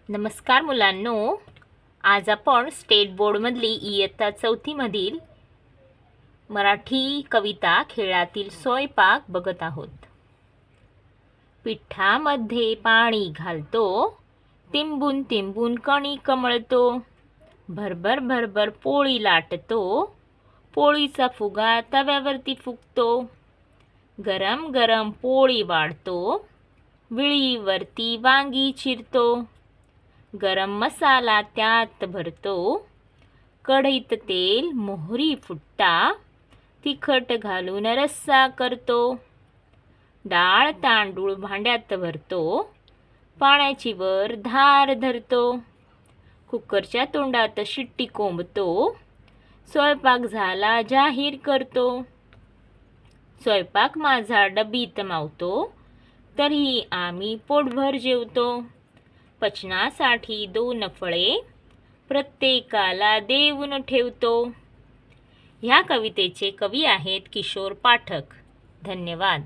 नमस्कार मुलांनो, आज आपण स्टेट बोर्डमधली इयत्ता 4थी मधील मराठी कविता खेळातील स्वयंपाक बघत आहोत. पिठामध्ये पाणी घालतो, तिंबून तिंबून कणिक मळतो, भरभर भरभर पोळी लाटतो, पोळीचा फुगा तव्यावरती फुगतो, गरम गरम पोळी वाढतो, विळीवरती वांगी चिरतो, गरम मसाला त्यात भरतो, कढईत तेल मोहरी फुटता, तिखट घालून रस्सा करतो, डाळ तांदूळ भांड्यात भरतो, पाण्याची वर धार धरतो, कुकरच्या तोंडात शिट्टी कोंबतो, स्वयंपाक झाला जाहीर करतो. स्वयंपाक माझा डबीत मावतो, तरीही आम्ही पोटभर जेवतो. पचनासाठी 2 फळे प्रत्येकाला देऊन ठेवतो. ह्या कवितेचे कवी आहेत किशोर पाठक. धन्यवाद.